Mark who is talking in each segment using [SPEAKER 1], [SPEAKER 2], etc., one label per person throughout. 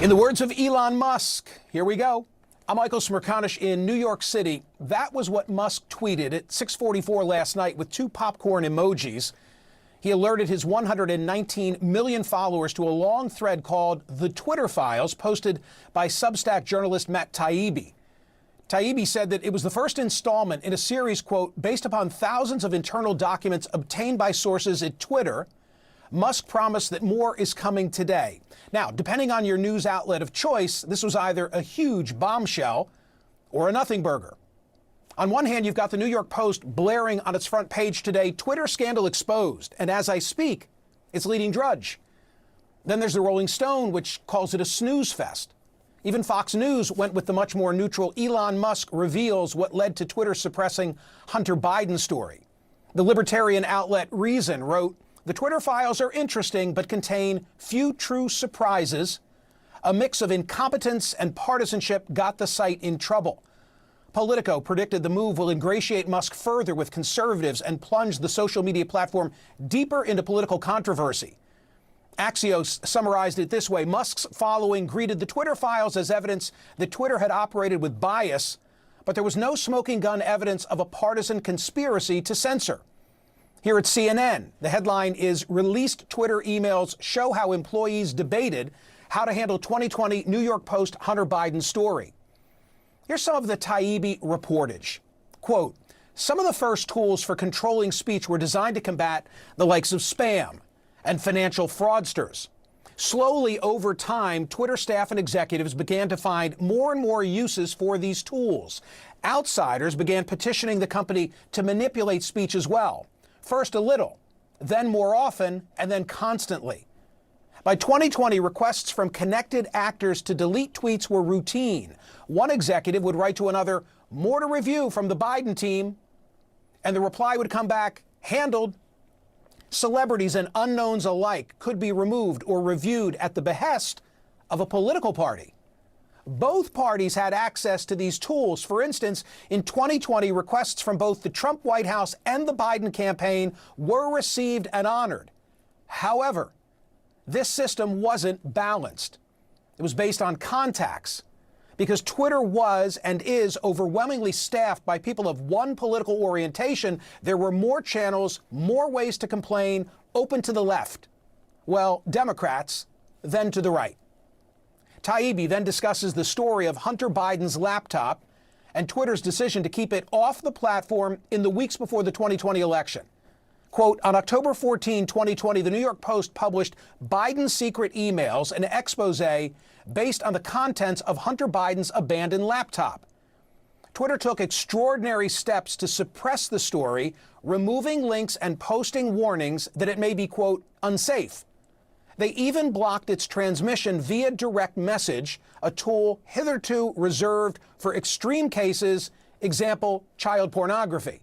[SPEAKER 1] In the words of Elon Musk, here we go. I'm Michael Smerconish in New York City. That was what Musk tweeted at 6:44 last night with two popcorn emojis. He alerted his 119 million followers to a long thread called The Twitter Files, posted by Substack journalist Matt Taibbi. Taibbi said that it was the first installment in a series, quote, based upon thousands of internal documents obtained by sources at Twitter. Musk promised that more is coming today. Now, depending on your news outlet of choice, this was either a huge bombshell or a nothing burger. On one hand, you've got the New York Post blaring on its front page today, Twitter scandal exposed. And as I speak, it's leading Drudge. Then there's the Rolling Stone, which calls it a snooze fest. Even Fox News went with the much more neutral Elon Musk reveals what led to Twitter suppressing Hunter Biden story. The libertarian outlet Reason wrote, the Twitter files are interesting, but contain few true surprises. A mix of incompetence and partisanship got the site in trouble. Politico predicted the move will ingratiate Musk further with conservatives and plunge the social media platform deeper into political controversy. Axios summarized it this way. Musk's following greeted the Twitter files as evidence that Twitter had operated with bias, but there was no smoking gun evidence of a partisan conspiracy to censor. Here at CNN, the headline is Released Twitter Emails Show How Employees Debated How to Handle 2020 New York Post Hunter Biden Story. Here's some of the Taibbi reportage. Quote, some of the first tools for controlling speech were designed to combat the likes of spam and financial fraudsters. Slowly over time, Twitter staff and executives began to find more and more uses for these tools. Outsiders began petitioning the company to manipulate speech as well. First a little, then more often, and then constantly. By 2020, requests from connected actors to delete tweets were routine. One executive would write to another, more to review from the Biden team, and the reply would come back, handled. Celebrities and unknowns alike could be removed or reviewed at the behest of a political party. Both parties had access to these tools. For instance, in 2020, requests from both the Trump White House and the Biden campaign were received and honored. However, this system wasn't balanced. It was based on contacts, because Twitter was and is overwhelmingly staffed by people of one political orientation. There were more channels, more ways to complain, open to the left. Well, Democrats, then to the right. Taibbi then discusses the story of Hunter Biden's laptop and Twitter's decision to keep it off the platform in the weeks before the 2020 election. Quote, on October 14, 2020, the New York Post published Biden's secret emails, an expose based on the contents of Hunter Biden's abandoned laptop. Twitter took extraordinary steps to suppress the story, removing links and posting warnings that it may be, quote, unsafe. They even blocked its transmission via direct message, a tool hitherto reserved for extreme cases, example, child pornography.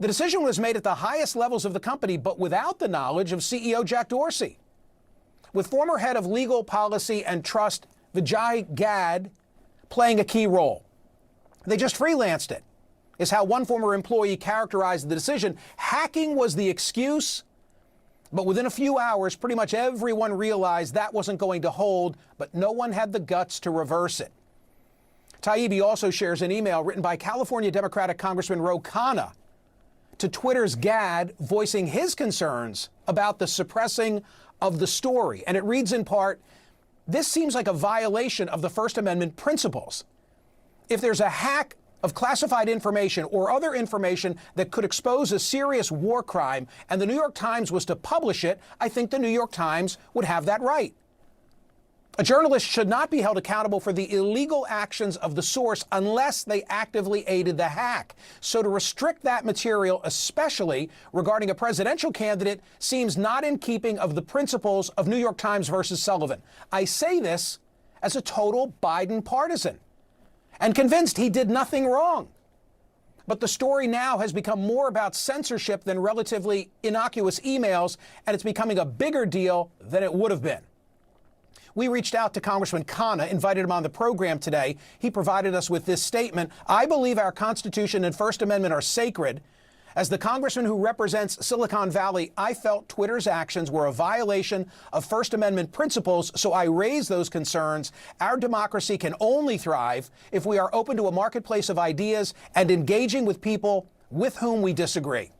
[SPEAKER 1] The decision was made at the highest levels of the company, but without the knowledge of CEO Jack Dorsey. With former head of legal policy and trust Vijay Gadde playing a key role. They just freelanced it, is how one former employee characterized the decision. Hacking was the excuse. But within a few hours, pretty much everyone realized that wasn't going to hold, but no one had the guts to reverse it. Taibbi also shares an email written by California Democratic Congressman Ro Khanna to Twitter's Gadde, voicing his concerns about the suppressing of the story. And it reads in part, this seems like a violation of the First Amendment principles. If there's a hack of classified information or other information that could expose a serious war crime, and the New York Times was to publish it, I think the New York Times would have that right. A journalist should not be held accountable for the illegal actions of the source unless they actively aided the hack. So to restrict that material, especially regarding a presidential candidate, seems not in keeping of the principles of New York Times versus Sullivan. I say this as a total Biden partisan and convinced he did nothing wrong. But the story now has become more about censorship than relatively innocuous emails, and it's becoming a bigger deal than it would have been. We reached out to Congressman Khanna, invited him on the program today. He provided us with this statement. I believe our Constitution and First Amendment are sacred, As the congressman who represents Silicon Valley, I felt Twitter's actions were a violation of First Amendment principles, so I raised those concerns. Our democracy can only thrive if we are open to a marketplace of ideas and engaging with people with whom we disagree.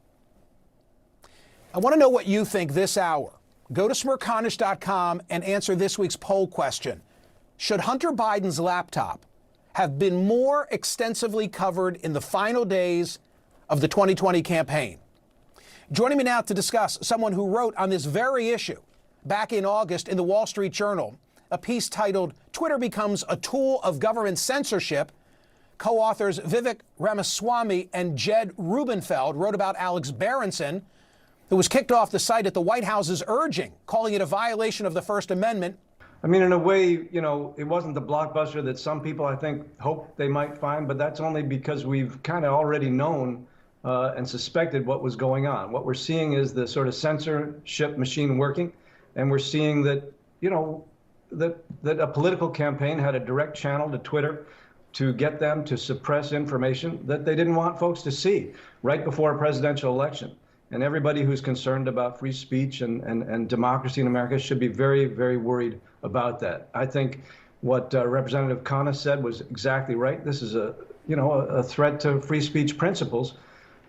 [SPEAKER 1] I want to know what you think this hour. Go to smirconish.com and answer this week's poll question. Should Hunter Biden's laptop have been more extensively covered in the final days of the 2020 campaign? Joining me now to discuss, someone who wrote on this very issue back in August in the Wall Street Journal, a piece titled "Twitter Becomes a Tool of Government Censorship." Co-authors Vivek Ramaswamy and Jed Rubenfeld wrote about Alex Berenson, who was kicked off the site at the White House's urging, calling it a violation of the First Amendment.
[SPEAKER 2] I mean, in a way, you know, it wasn't the blockbuster that some people, I think, hoped they might find, but that's only because we've kind of already known and suspected what was going on. What we're seeing is the sort of censorship machine working, and we're seeing that, you know, that a political campaign had a direct channel to Twitter to get them to suppress information that they didn't want folks to see right before a presidential election. And everybody who's concerned about free speech and democracy in America should be very, very worried about that. I think what Representative Khanna said was exactly right. This is a threat to free speech principles.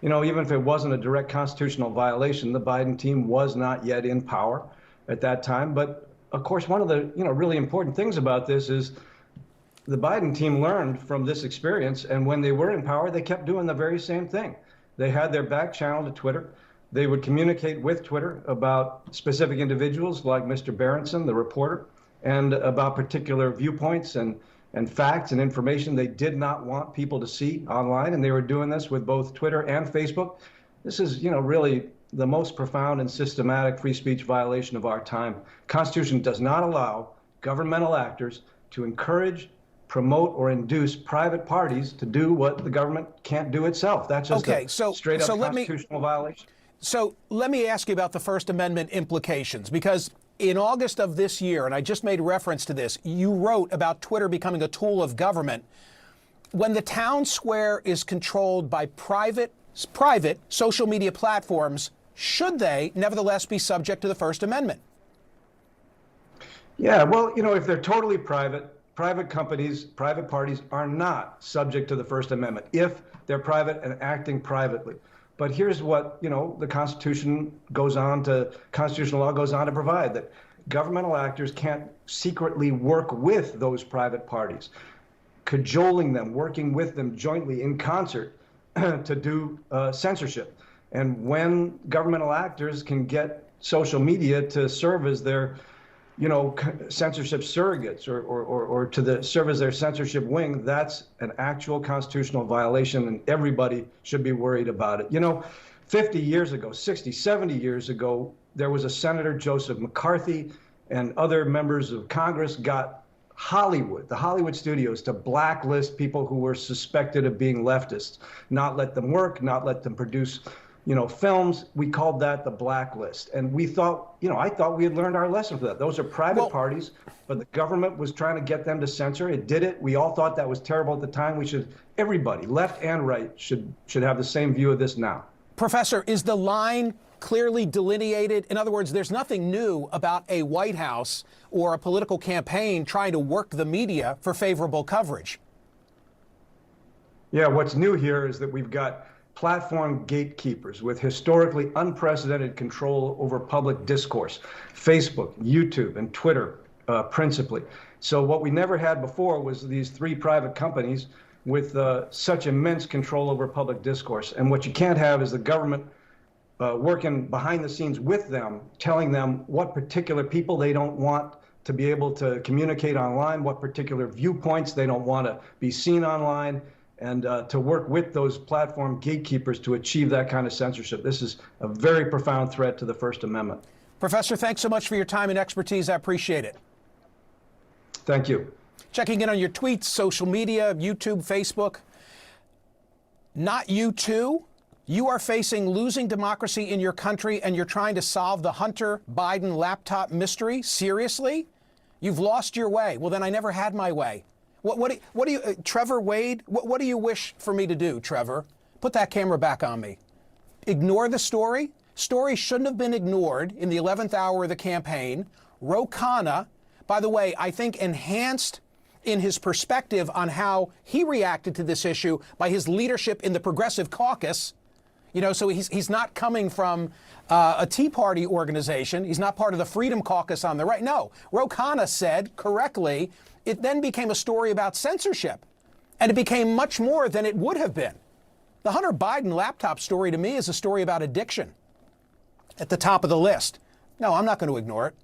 [SPEAKER 2] You know, even if it wasn't a direct constitutional violation, the Biden team was not yet in power at that time. But of course, one of the really important things about this is the Biden team learned from this experience, and when they were in power, they kept doing the very same thing. They had their back channel to Twitter. They would communicate with Twitter about specific individuals like Mr. Berenson, the reporter, and about particular viewpoints and facts and information they did not want people to see online. And they were doing this with both Twitter and Facebook. This is, really the most profound and systematic free speech violation of our time. Constitution does not allow governmental actors to encourage, promote, or induce private parties to do what the government can't do itself. That's just a straight up constitutional violation.
[SPEAKER 1] So let me ask you about the First Amendment implications, because in August of this year, and I just made reference to this, you wrote about Twitter becoming a tool of government. When the town square is controlled by private social media platforms, should they nevertheless be subject to the First Amendment?
[SPEAKER 2] Yeah, well, if they're totally private companies, private parties are not subject to the First Amendment if they're private and acting privately. But here's what, the constitutional law goes on to provide, that governmental actors can't secretly work with those private parties, cajoling them, working with them jointly in concert to do censorship. And when governmental actors can get social media to serve as their censorship surrogates or to serve as their censorship wing, that's an actual constitutional violation, and everybody should be worried about it. 50 years ago, 60, 70 years ago, there was a Senator Joseph McCarthy and other members of Congress got the Hollywood studios, to blacklist people who were suspected of being leftists, not let them work, not let them produce films. We called that the blacklist. And we thought, I thought we had learned our lesson for that. Those are private parties, but the government was trying to get them to censor. It did it. We all thought that was terrible at the time. Everybody, left and right, should have the same view of this now.
[SPEAKER 1] Professor, is the line clearly delineated? In other words, there's nothing new about a White House or a political campaign trying to work the media for favorable coverage.
[SPEAKER 2] Yeah, what's new here is that we've got platform gatekeepers with historically unprecedented control over public discourse, Facebook, YouTube, and Twitter principally. So what we never had before was these three private companies with such immense control over public discourse. And what you can't have is the government working behind the scenes with them, telling them what particular people they don't want to be able to communicate online, what particular viewpoints they don't want to be seen online, and to work with those platform gatekeepers to achieve that kind of censorship. This is a very profound threat to the First Amendment.
[SPEAKER 1] Professor, thanks so much for your time and expertise. I appreciate it.
[SPEAKER 2] Thank you.
[SPEAKER 1] Checking in on your tweets, social media, YouTube, Facebook. Not you too? You are facing losing democracy in your country and you're trying to solve the Hunter Biden laptop mystery? Seriously? You've lost your way. Well, then I never had my way. What do you, Trevor Wade, what do you wish for me to do, Trevor? Put that camera back on me. ignore the story. Story shouldn't have been ignored in the 11th hour of the campaign. Ro Khanna, by the way, I think enhanced in his perspective on how he reacted to this issue by his leadership in the Progressive Caucus. You know, so he's not coming from a Tea Party organization. He's not part of the Freedom Caucus on the right. No, Ro Khanna said correctly, it then became a story about censorship. And it became much more than it would have been. The Hunter Biden laptop story to me is a story about addiction at the top of the list. No, I'm not going to ignore it.